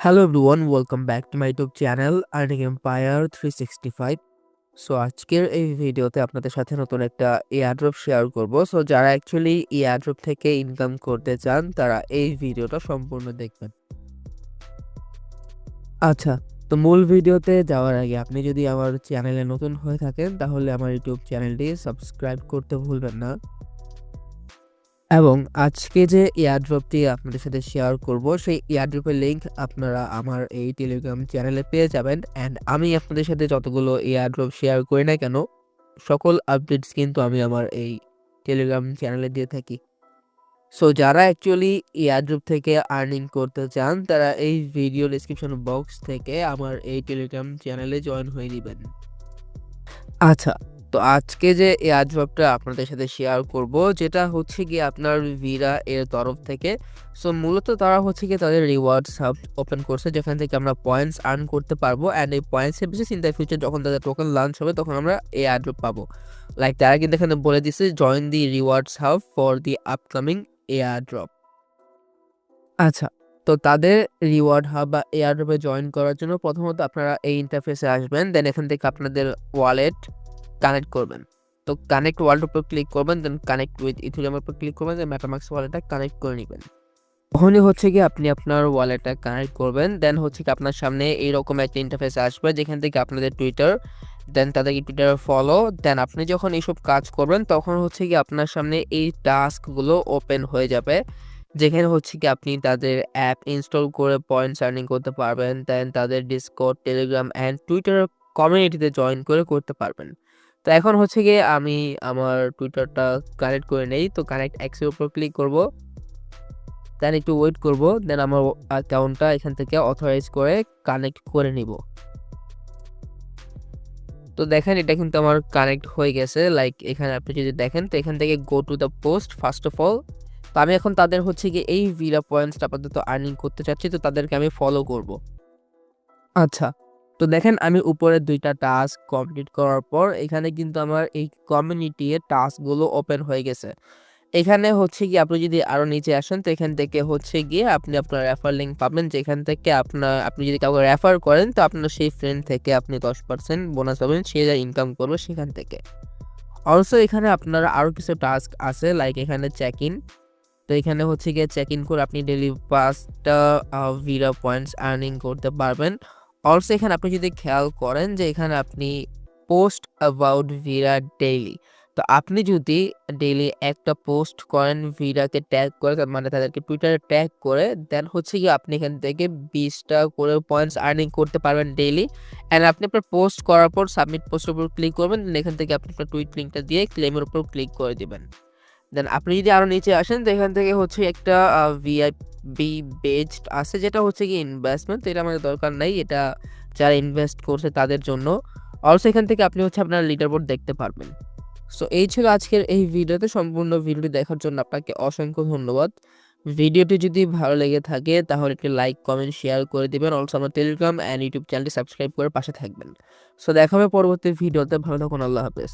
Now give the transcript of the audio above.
Hello everyone, welcome back to my YouTube channel Earning Empire 365. So আজকের এই ভিডিওতে আপনাদের সাথে নতুন একটা এয়ারড্রপ শেয়ার করব। সো যারা অ্যাকচুয়ালি এয়ারড্রপ থেকে ইনকাম করতে চান তারা এই ভিডিওটা সম্পূর্ণ দেখবেন। আচ্ছা, তো মূল ভিডিওতে যাওয়ার আগে আপনি যদি আমার চ্যানেলে নতুন হয়ে থাকেন তাহলে আমার ইউটিউব চ্যানেলটি সাবস্ক্রাইব করতে ভুলবেন না। এবং আজকে যে এয়ারড্রপটি আপনাদের সাথে শেয়ার করব সেই এয়ারড্রপের লিঙ্ক আপনারা আমার এই টেলিগ্রাম চ্যানেলে পেয়ে যাবেন। অ্যান্ড আমি আপনাদের সাথে যতগুলো এয়ারড্রপ শেয়ার করি না কেন সকল আপডেটস কিন্তু আমি আমার এই টেলিগ্রাম চ্যানেলে দিয়ে থাকি। সো যারা অ্যাকচুয়ালি এয়ারড্রপ থেকে আর্নিং করতে চান তারা এই ভিডিও ডিসক্রিপশন বক্স থেকে আমার এই টেলিগ্রাম চ্যানেলে জয়েন হয়ে নেবেন। আচ্ছা, তো আজকে যে এয়ারড্রপটা আপনাদের সাথে শেয়ার করব যেটা হচ্ছে গিয়ে আপনার ভিরা এর তরফ থেকে। সো মূলত তারা হচ্ছে গিয়ে তাদের রিওয়ার্ডস হাব ওপেন করছে যেখান থেকে আমরা পয়েন্টস আর্ন করতে পারবো। অ্যান্ড এই পয়েন্টসের বেসিস ইন দ্য ফিউচার যখন তাদের টোকেন লঞ্চ হবে তখন আমরা এয়ারড্রপ পাবো। লাইক তারা কিন্তু এখানে বলে দিচ্ছে join the rewards hub for the upcoming airdrop. আচ্ছা, তো তাদের রিওয়ার্ড হাব বা এয়ারড্রপে জয়েন করার জন্য প্রথমত আপনারা এই ইন্টারফেসে আসবেন। দেন এখান থেকে আপনাদের ওয়ালেট কানেক্ট করবেন। তো কানেক্ট ওয়ালেট উপর ক্লিক করবেন, দেন কানেক্ট উইথ ইথেরিয়ামের উপর ক্লিক করবেন, দেন মেটামাস্ক ওয়ালেটটা কানেক্ট করে নেবেন। তখনই হচ্ছে কি আপনি আপনার ওয়ালেটটা কানেক্ট করবেন। দেন হচ্ছে কি আপনার সামনে এইরকম একটা ইন্টারফেস আসবে যেখান থেকে আপনাদের টুইটার, দেন তাদেরকে টুইটারে ফলো। দেন আপনি যখন এইসব কাজ করবেন তখন হচ্ছে কি আপনার সামনে এই টাস্কগুলো ওপেন হয়ে যাবে যেখানে হচ্ছে কি আপনি তাদের অ্যাপ ইনস্টল করে পয়েন্টস আর্নিং করতে পারবেন। দেন তাদের ডিসকর্ড, টেলিগ্রাম অ্যান্ড টুইটার কমিউনিটিতে জয়েন করে করতে পারবেন। তো এখন হচ্ছে গিয়ে আমি আমার টুইটারটা কানেক্ট করে নেই। তো কানেক্ট এক্সের উপর ক্লিক করব, দেন একটু ওয়েট করব, দেন আমার অ্যাকাউন্টটা এখান থেকে অথরাইজ করে কানেক্ট করে নিব। তো দেখেন এটা কিন্তু আমার কানেক্ট হয়ে গেছে। লাইক এখানে আপনি যদি দেখেন তো এখান থেকে go to the post first of all. তো আমি এখন তাদের হচ্ছে গিয়ে এই ভিরা পয়েন্টসটা আপাতত আর্নিং করতে চাচ্ছি, তো তাদেরকে আমি ফলো করব। আচ্ছা, তো দেখেন আমি উপরে 2টা টাস্ক কমপ্লিট করার পর এখানে কিন্তু আমার এই কমিউনিটি এর টাস্কগুলো ওপেন হয়ে গেছে। এখানে হচ্ছে গিয়ে আপনি যদি আরো নিচে আসেন তো এখান থেকে হচ্ছে গিয়ে আপনি আপনার রেফার লিঙ্ক পাবেন যেখান থেকে আপনি যদি কাউকে রেফার করেন তো আপনার সেই ফ্রেন্ড থেকে আপনি 10% বোনাস পাবেন, সে যা ইনকাম করবে সেখান থেকে। অলসো এখানে আপনার আরো কিছু টাস্ক আছে, লাইক এখানে চেক ইন। তো এখানে হচ্ছে গিয়ে চেক ইন করে আপনি ডেইলি 5টা ভিরা পয়েন্টস আর্নিং করতে পারবেন। অলসো এখানে আপনি যদি খেয়াল করেন যে এখানে আপনি পোস্ট অ্যাবাউট ভিরা ডেইলি, তো আপনি যদি ডেইলি একটা পোস্ট করেন ভিরাকে ট্যাগ করে, তার মানে তাদেরকে টুইটারে ট্যাগ করে, দেন হচ্ছে কি আপনি এখান থেকে 20টা করে পয়েন্টস আর্নিং করতে পারবেন ডেইলি। অ্যান্ড আপনি আপনার পোস্ট করার পর সাবমিট পোস্টের উপর ক্লিক করবেন, এখান থেকে আপনি আপনার টুইট লিঙ্কটা দিয়ে ক্লেমের উপর ক্লিক করে দিবেন। দেন আপনি যদি আরো নিচে আসেন তো এখান থেকে হচ্ছে একটা ভিআইপি বেজড আছে যেটা হচ্ছে কি ইনভেস্টমেন্ট, এটা আমাদের দরকার নাই, এটা যারা ইনভেস্ট করছে তাদের জন্য। অলসো এখান থেকে আপনি হচ্ছে আপনার লিডারবোর্ড দেখতে পারবেন। সো এই ছিল আজকের এই ভিডিওতে। সম্পূর্ণ ভিডিওটি দেখার জন্য আপনাকে অসংখ্য ধন্যবাদ। ভিডিওটি যদি ভালো লেগে থাকে তাহলে একটি লাইক, কমেন্ট, শেয়ার করে দিবেন। অলসো আমার টেলিগ্রাম অ্যান্ড ইউটিউব চ্যানেলটি সাবস্ক্রাইব করে পাশে থাকবেন। সো দেখা হবে পরবর্তী ভিডিওতে। ভালো থাকুন, আল্লাহ হাফেজ।